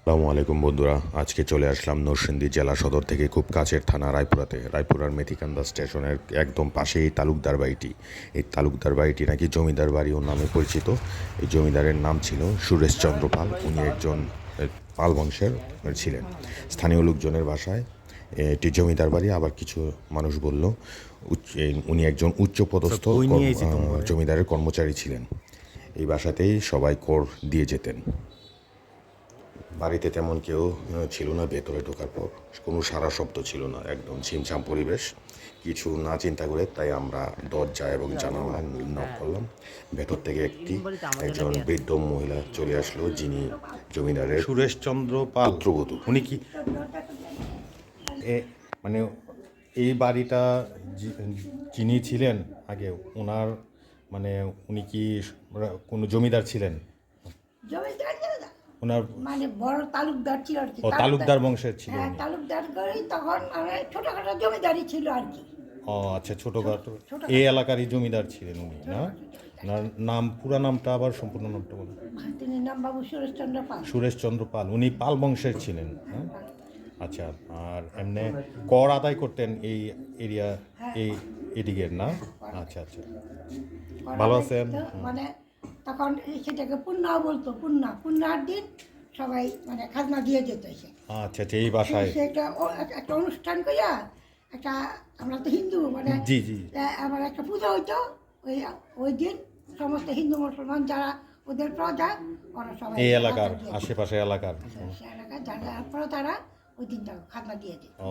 আসসালামু আলাইকুম বন্ধুরা, আজকে চলে আসলাম নরসিংদী জেলা সদর থেকে খুব কাছের থানা রায়পুরাতে। রায়পুরার মেথিকান্দা স্টেশনের একদম পাশেই এই তালুকদার বাড়িটি। এই তালুকদার বাড়িটি নাকি জমিদার বাড়িও নামে পরিচিত। এই জমিদারের নাম ছিল সুরেশচন্দ্র পাল। উনি একজন পাল বংশের ছিলেন। স্থানীয় লোকজনের ভাষায় এটি জমিদার বাড়ি, আবার কিছু মানুষ বলল উনি একজন উচ্চপদস্থ জমিদারের কর্মচারী ছিলেন। এই বাসাতেই সবাই কর দিয়ে যেতেন। বাড়িতে তেমন কেউ ছিল না। ভেতরে ঢোকার পর কোনো সারা শব্দ ছিল না, একদম ছিমছাম পরিবেশ। কিছু না চিন্তা করে তাই আমরা দরজা এবং জানালা নক করলাম। ভেতর থেকে একজন বৃদ্ধ মহিলা চলে আসলো, যিনি জমিদারের সুরেশচন্দ্র পাল পুত্রবধূ। উনি কি মানে এই বাড়িটা যিনি ছিলেন আগে, ওনার মানে উনি কি কোনো জমিদার ছিলেন? ওনার মানে বড় তালুকদার ছিল আর কি। তালুকদার বংশের ছিলেন। হ্যাঁ, তালুকদার করেই তখন মানে ছোটখাটো জমিদারি ছিল আর কি। ও আচ্ছা, ছোটখাটো এই এলাকারই জমিদার ছিলেন উনি, না? ওনার নাম, পুরা নামটা আবার সম্পূর্ণ নামটা বলুন। তিনি নাম বাবু সুরেশচন্দ্র পাল। সুরেশচন্দ্র পাল, উনি পাল বংশের ছিলেন। হ্যাঁ, আচ্ছা। আর এমনি কর আদায় করতেন এই এরিয়া, এই এদিকের, না? আচ্ছা আচ্ছা, ভালো আছেন? মানে তখন সেটাকে পুণ্যা বলতো। পুণ্যার দিন সবাই মানে খাজনা দিয়ে যেত এসে। আচ্ছা আচ্ছা, এই বাসায় সেটা একটা অনুষ্ঠান করিয়া একটা, আমরা তো হিন্দু মানে জি জি, আমার একটা পূজা হইতো। ওই দিন সমস্ত হিন্দু মুসলমান যারা ওদের প্রজা, ওরা সবাই এই এলাকার আশেপাশে এলাকার। সে এলাকায় যারা পরে তারা ওই দিনটা খাজনা দিয়ে দিত। ও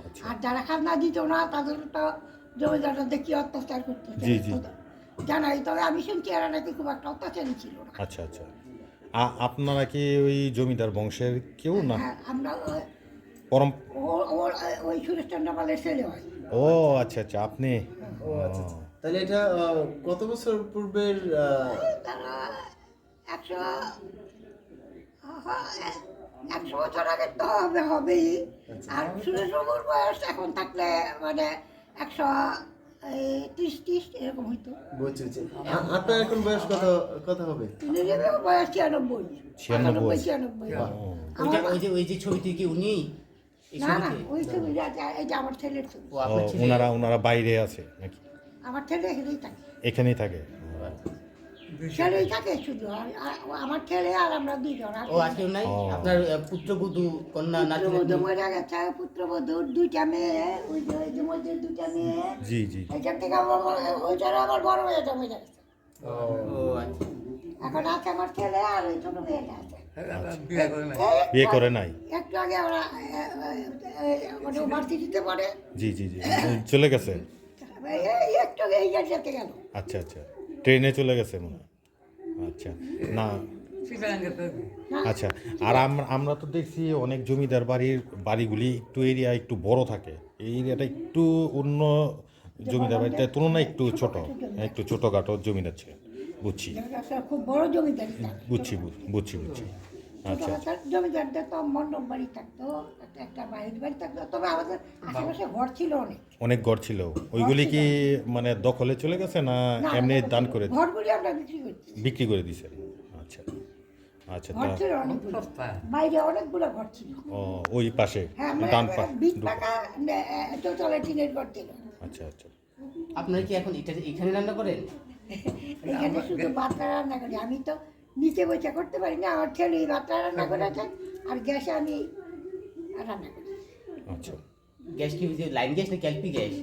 আচ্ছা, আর যারা খাজনা দিত না তাদের তো জমিদাররা দেখি অত্যাচার করতো। জি জি, জানাই, তবে আমি শুনছি এরা নাকি খুব একটা অত্যাচারী ছিল না। আচ্ছা আচ্ছা। আপনারা কি ওই জমিদার বংশের কেউ না? হ্যাঁ, আমরা পরম ওই সুরেশচন্দ্র পালের ছেলে হয়। ও আচ্ছা আচ্ছা, আপনি ও আচ্ছা। তাহলে এটা কত বছর পূর্বের? তারা 100 বছর আগে তো হবেই। আর সুরেশবাবুর বয়স এখন থাকলে মানে 130 এরকম হইতো। বুঝছি। আপনার এখন বয়স কত হবে? তিনি বয়স 96। 96। ওই যে ছবিটি কি উনি? না না, ওই ছবি এই যে আমার ছেলের ছবি। ওনারা বাইরে আছে নাকি? আমার ছেলে এখানেই থাকে। এখানেই থাকে? ছেলেই থাকে শুধু। আমার ছেলে আর আমরা দুজন। ও আজকে নাই? আপনার পুত্রবধূ, কন্যা, নাতি পুত্রবধূ মরে গেছে। পুত্রবধূর 2টা মেয়ে, ওই যে মধ্যে 2টা মেয়ে। জি জি, এখান থেকে ওইটার আমার বড় মেয়েটা মরে গেছে। ও আচ্ছা। এখন আছে আমার ছেলে আর ওই ছোট মেয়েটা আছে। বিয়ে করে নাই? একটু আগে ওরা মানে ভার্সিটিতে পড়ে। জি জি জি, চলে গেছে? একটু আগে এই গাড়িতে গেল। আচ্ছা আচ্ছা, ট্রেনে চলে গেছে মনে হয়। আচ্ছা, না আচ্ছা। আর আমরা তো দেখছি অনেক জমিদার বাড়িগুলি একটু এরিয়া একটু বড় থাকে, এই এরিয়াটা একটু অন্য জমিদার বাড়িটার তুলনায় একটু ছোট, একটু ছোটোখাটো জমিদার ছিলেন। বুঝছি, খুব বড় জমিদারি। বুঝছি বুঝছি বুঝছি। আচ্ছা, জমিদারদের তো মণ্ডপ বাড়ি থাকতো, একটা বাড়ির বাড়ি থাকতো। তবে আমাদের আশেপাশে ঘর ছিল অনেক ঘর ছিল। ওইগুলি কি মানে দখলে চলে গেছে না এমনি দান করে? ঘরগুলি আমরা বিক্রি করে দিয়েছে? আচ্ছা আচ্ছা, ঘর ছিল বাইরে অনেকগুলো ঘর ছিল। ও ওই পাশে ডান পাশে। টিনের ঘর ছিল। আচ্ছা আচ্ছা। আপনারা কি এখন এখানে রান্না করেন? এখানে শুধু ভাতটা রান্না করি। আমি তো নিচে বসে করতে পারি না। আমার ছেলে ভাতটা রান্না করেছে আর গ্যাসে আমি রান্না করি। আচ্ছা, গ্যাস কি লাইন গ্যাস না এলপি গ্যাস?